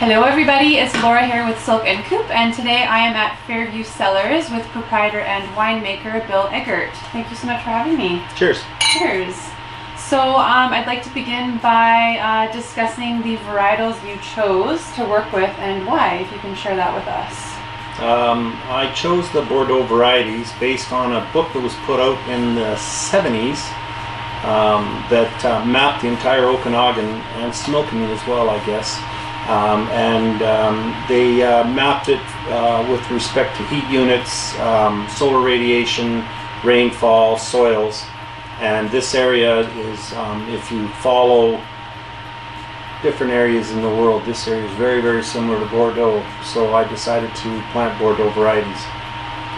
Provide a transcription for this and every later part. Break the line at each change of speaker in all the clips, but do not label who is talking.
Hello everybody, it's Laura here with Silk and COUPE, and today I am at Fairview Cellars with proprietor and winemaker Bill Eggert. Thank you so much for having me.
Cheers.
Cheers. So I'd like to begin by discussing the varietals you chose to work with and why, if you can share that with us.
I chose the Bordeaux varieties based on a book that was put out in the 70s that mapped the entire Okanagan and Similkameen as well, I guess. They mapped it with respect to heat units, solar radiation, rainfall, soils, and this area is, if you follow different areas in the world, this area is very, very similar to Bordeaux, so I decided to plant Bordeaux varieties.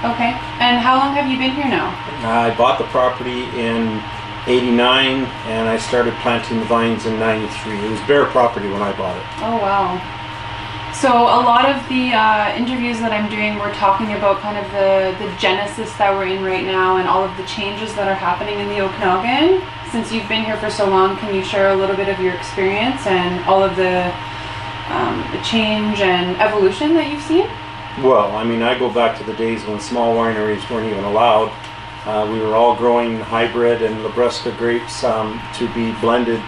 Okay, and how long have you been here now?
I bought the property in '89 and I started planting the vines in '93. It was bare property when I bought it.
Oh wow. So a lot of the interviews that I'm doing, we're talking about kind of the genesis that we're in right now and all of the changes that are happening in the Okanagan. Since you've been here for so long, can you share a little bit of your experience and all of the change and evolution that you've seen?
Well, I mean, I go back to the days when small wineries weren't even allowed. We were all growing hybrid and Labresca grapes to be blended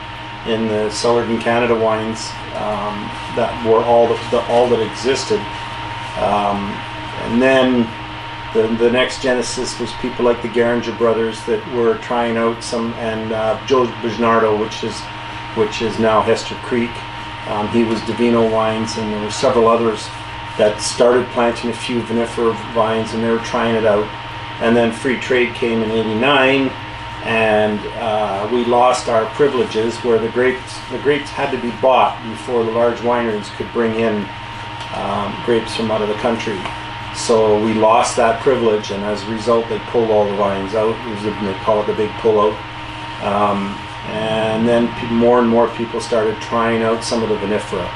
in the cellared in Canada wines that were all that existed. And then the next genesis was people like the Geringer brothers that were trying out some, and Joe Bujnardo, which is now Hester Creek. He was Divino Wines, and there were several others that started planting a few vinifera vines, and they were trying it out. And then free trade came in '89, and we lost our privileges where the grapes had to be bought before the large wineries could bring in grapes from out of the country. So we lost that privilege, and as a result they pulled all the vines out. They call it the big pullout. And then more and more people started trying out some of the vinifera.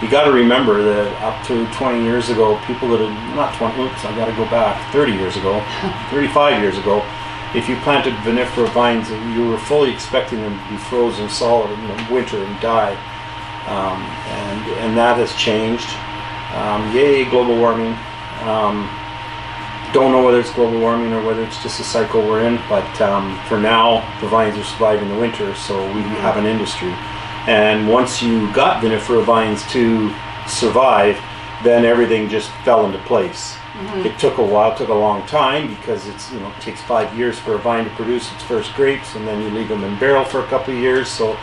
You got to remember that up to 20 years ago, people that had, not 20, oops, I got to go back, 30 years ago, 35 years ago, if you planted vinifera vines, you were fully expecting them to be frozen solid in the winter and die. And that has changed. Yay, global warming. Don't know whether it's global warming or whether it's just a cycle we're in, but for now, the vines are surviving the winter, so we have an industry. And once you got vinifera vines to survive, then everything just fell into place. Mm-hmm. It took a while, it took a long time, because it takes 5 years for a vine to produce its first grapes, and then you leave them in barrel for a couple of years. So,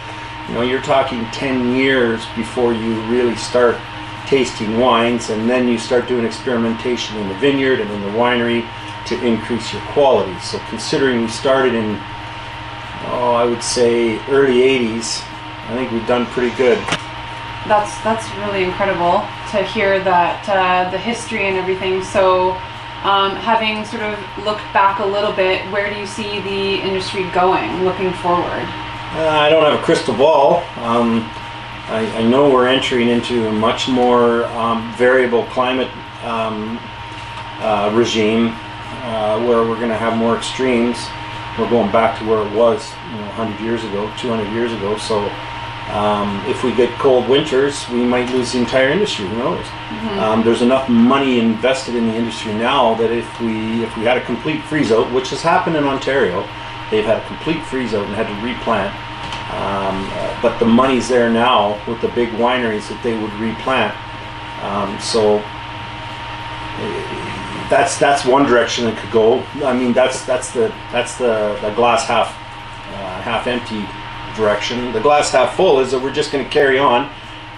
you're talking 10 years before you really start tasting wines, and then you start doing experimentation in the vineyard and in the winery to increase your quality. So considering we started in, I would say early '80s, I think we've done pretty good.
That's really incredible to hear that the history and everything. So having sort of looked back a little bit, where do you see the industry going looking forward?
I don't have a crystal ball. I know we're entering into a much more variable climate regime where we're going to have more extremes. We're going back to where it was 100 years ago, 200 years ago. So if we get cold winters, we might lose the entire industry. Who knows? Mm-hmm. There's enough money invested in the industry now that if we had a complete freeze out, which has happened in Ontario, they've had a complete freeze out and had to replant. But the money's there now with the big wineries that they would replant. So that's one direction it could go. I mean, that's the glass half empty direction. The glass half full is that we're just going to carry on.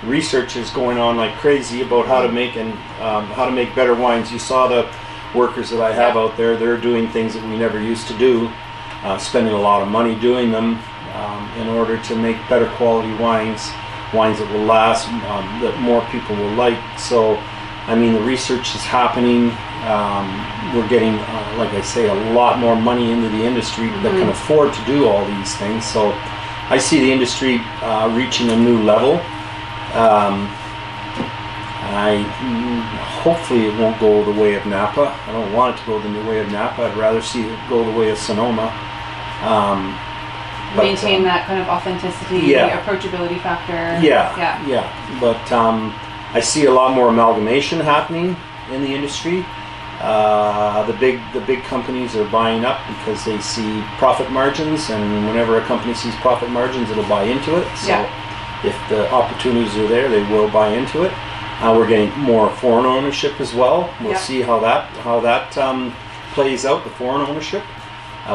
Research is going on like crazy about how to make better wines. You saw the workers that I have out there. They're doing things that we never used to do, spending a lot of money doing them in order to make better quality wines that will last, that more people will like. So I mean, the research is happening. We're getting, like I say, a lot more money into the industry that can afford to do all these things. So I see the industry reaching a new level. Hopefully it won't go the way of Napa. I don't want it to go the way of Napa. I'd rather see it go the way of Sonoma.
Maintain that kind of authenticity, approachability factor.
Yeah. But I see a lot more amalgamation happening in the industry. The big companies are buying up because they see profit margins, and whenever a company sees profit margins, it'll buy into it. So if the opportunities are there, they will buy into it. We're getting more foreign ownership as well. We'll see how that plays out, the foreign ownership.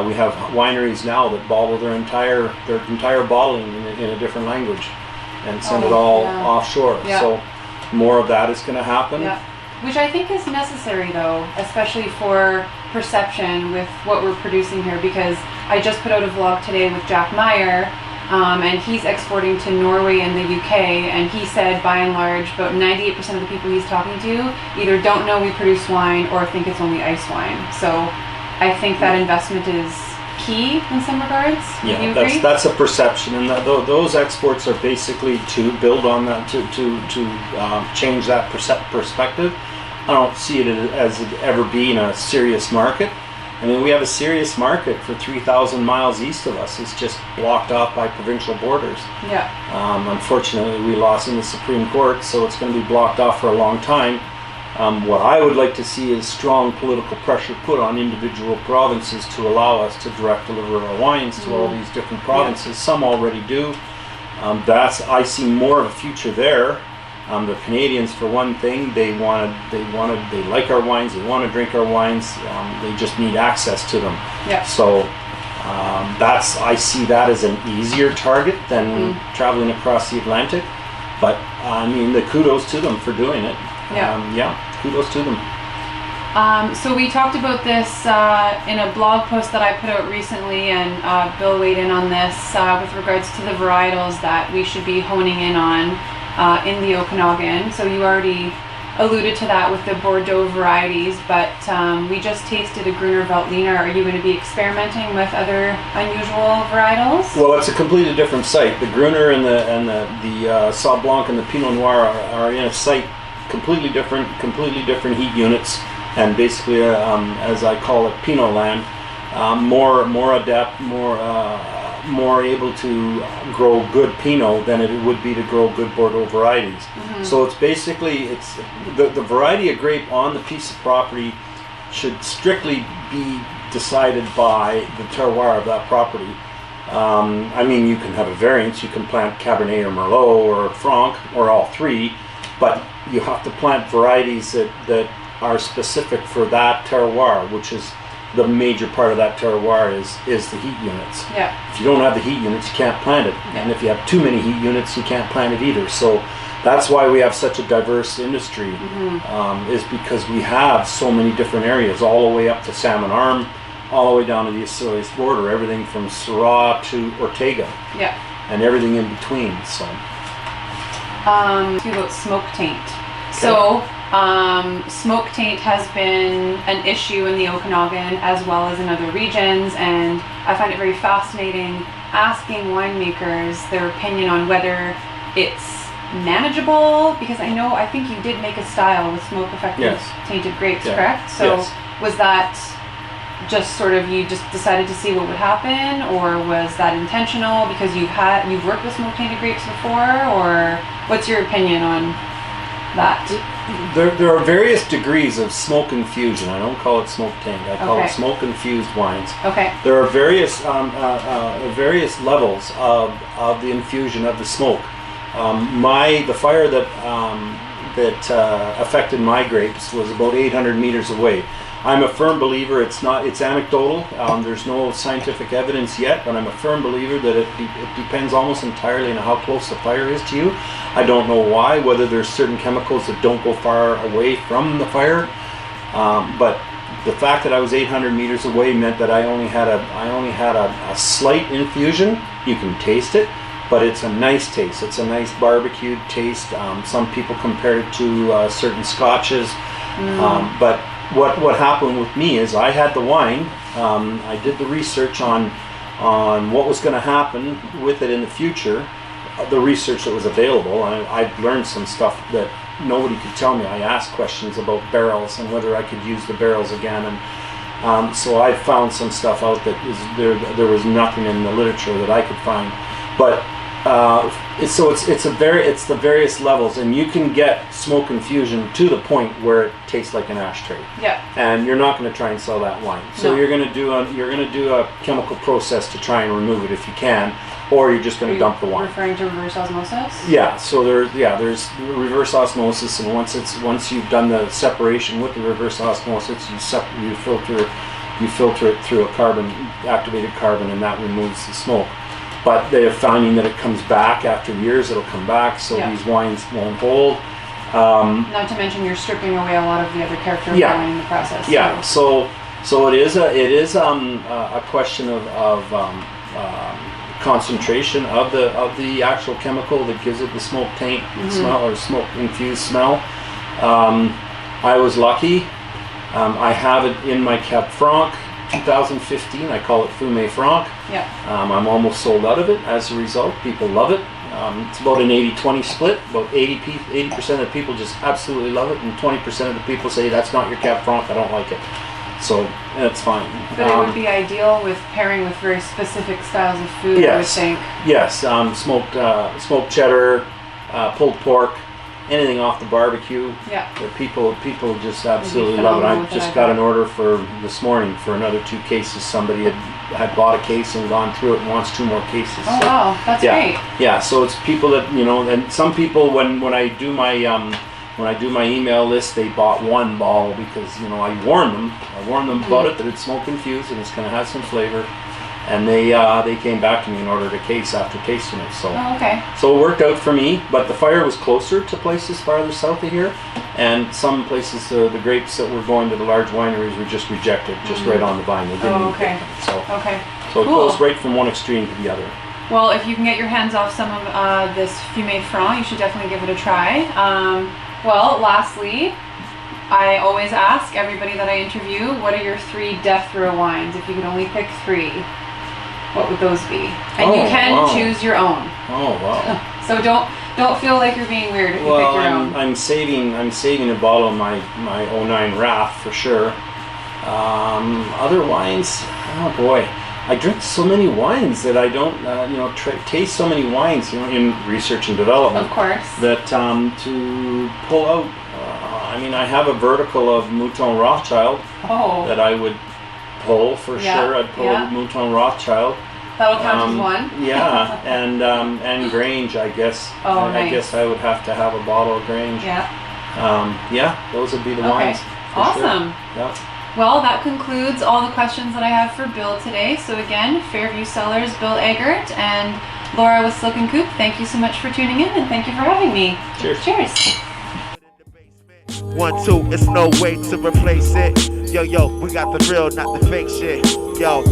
We have wineries now that bottle their entire bottling in a different language and send it all offshore. So more of that is going to happen.
Which I think is necessary, though, especially for perception with what we're producing here, because I just put out a vlog today with Jack Meyer, and he's exporting to Norway and the UK, and he said by and large about 98% of the people he's talking to either don't know we produce wine or think it's only ice wine. So I think that investment is key in some regards.
Yeah, that's a perception, and those exports are basically to build on that, to change that perspective. I don't see it as it ever being a serious market. I mean, we have a serious market for 3,000 miles east of us. It's just blocked off by provincial borders. Unfortunately, we lost in the Supreme Court, so it's going to be blocked off for a long time. What I would like to see is strong political pressure put on individual provinces to allow us to direct deliver our wines to all these different provinces. Some already do. I see more of a future there. The Canadians, for one thing, they like our wines. They want to drink our wines. They just need access to them. So I see that as an easier target than traveling across the Atlantic. But I mean, the kudos to them for doing it. Kudos to them.
So we talked about this in a blog post that I put out recently, and Bill weighed in on this with regards to the varietals that we should be honing in on in the Okanagan. So you already alluded to that with the Bordeaux varieties, but we just tasted a Gruner Veltliner. Are you going to be experimenting with other unusual varietals?
Well, it's a completely different site. The Gruner and the Sauv Blanc and the Pinot Noir are in a site completely different heat units, and basically, as I call it, Pinot land. More adept, more able to grow good Pinot than it would be to grow good Bordeaux varieties. So it's basically the variety of grape on the piece of property should strictly be decided by the terroir of that property. I mean, you can have a variance. You can plant Cabernet or Merlot or Franc or all three, but you have to plant varieties that are specific for that terroir, which is the major part of that terroir is the heat units. If you don't have the heat units, you can't plant it. And if you have too many heat units, you can't plant it either. So that's why we have such a diverse industry, is because we have so many different areas, all the way up to Salmon Arm, all the way down to the Acerola border, everything from Syrah to Ortega, and everything in between. So
about smoke taint. So smoke taint has been an issue in the Okanagan as well as in other regions, and I find it very fascinating asking winemakers their opinion on whether it's manageable, because I think you did make a style with smoke affected tainted grapes, correct? So was that just sort of you just decided to see what would happen, or was that intentional because you've worked with smoke tainted grapes before, or what's your opinion on that?
There are various degrees of smoke infusion. I don't call it smoke taint. I call it smoke infused wines. There are various levels of the infusion of the smoke. The fire that affected my grapes was about 800 meters away. I'm a firm believer, it's anecdotal, there's no scientific evidence yet, but I'm a firm believer that it depends almost entirely on how close the fire is to you. I don't know why, whether there's certain chemicals that don't go far away from the fire, but the fact that I was 800 meters away meant that I only had a slight infusion. You can taste it, but it's a nice taste. It's a nice barbecued taste. Some people compare it to certain scotches, but what happened with me is I had the wine. I did the research on what was going to happen with it in the future, the research that was available. I learned some stuff that nobody could tell me. I asked questions about barrels and whether I could use the barrels again, and so I found some stuff out that there was nothing in the literature that I could find. But It's the various levels, and you can get smoke infusion to the point where it tastes like an ashtray.
Yeah.
And you're not going to try and sell that wine. So
No.
you're going to do a chemical process to try and remove it if you can, or you're just going to dump the wine.
Referring to reverse osmosis?
Yeah. So there's reverse osmosis, and once you've done the separation with the reverse osmosis, you filter it through a activated carbon, and that removes the smoke. But they're finding that it comes back after years. It'll come back, so these wines won't hold.
Not to mention you're stripping away a lot of the other character of the wine in the process.
Yeah. So it is a question of concentration of the actual chemical that gives it the smoke taint smell or smoke infused smell. I was lucky. I have it in my Cab Franc 2015. I call it Fumé Franc.
Yeah.
I'm almost sold out of it as a result. People love it. It's about an 80-20 split. About 80% of the people just absolutely love it, and 20% of the people say, that's not your Cab Franc, I don't like it. So that's fine.
But it would be ideal with pairing with very specific styles of food, I would think.
Yes, smoked cheddar, pulled pork, anything off the barbecue.
Yeah.
People just absolutely love it. I just got an order for this morning for another 2 cases. Somebody had bought a case and gone through it and wants 2 more cases.
Oh, so, wow, that's great.
Yeah, so it's people that, and some people when I do my email list, they bought 1 bottle because I warned them about it, that it's smoke infused and it's going to have some flavor. And they came back to me and ordered a case after tasting it. So, so it worked out for me. But the fire was closer to places farther south of here, and some places the grapes that were going to the large wineries were just rejected, just right on the vine. They didn't even pick them. So it goes right from one extreme to the other.
Well, if you can get your hands off some of this Fumé Franc, you should definitely give it a try. Well, lastly, I always ask everybody that I interview, what are your 3 death row wines? If you could only pick 3. What would those be? And you can choose your own.
Oh wow!
So don't feel like you're being weird if you pick your own.
I'm saving a bottle of my 09 Raff for sure. Other wines, oh boy, I drink so many wines that I don't taste so many wines in research and development.
Of course.
That to pull out. I have a vertical of Mouton Rothschild that I would pull for sure. I'd pull Mouton Rothschild.
That'll count as one.
Yeah, and Grange, I guess. I guess I would have to have a bottle of Grange.
Yeah.
Those would be the wines.
Awesome.
Sure. Yeah.
Well, that concludes all the questions that I have for Bill today. So again, Fairview Cellars, Bill Eggert, and Laura with Silk & Coupe. Thank you so much for tuning in, and thank you for having me.
Cheers.
Cheers.
1, 2, it's no way to replace it. Yo, we got the real, not the fake shit. Yo.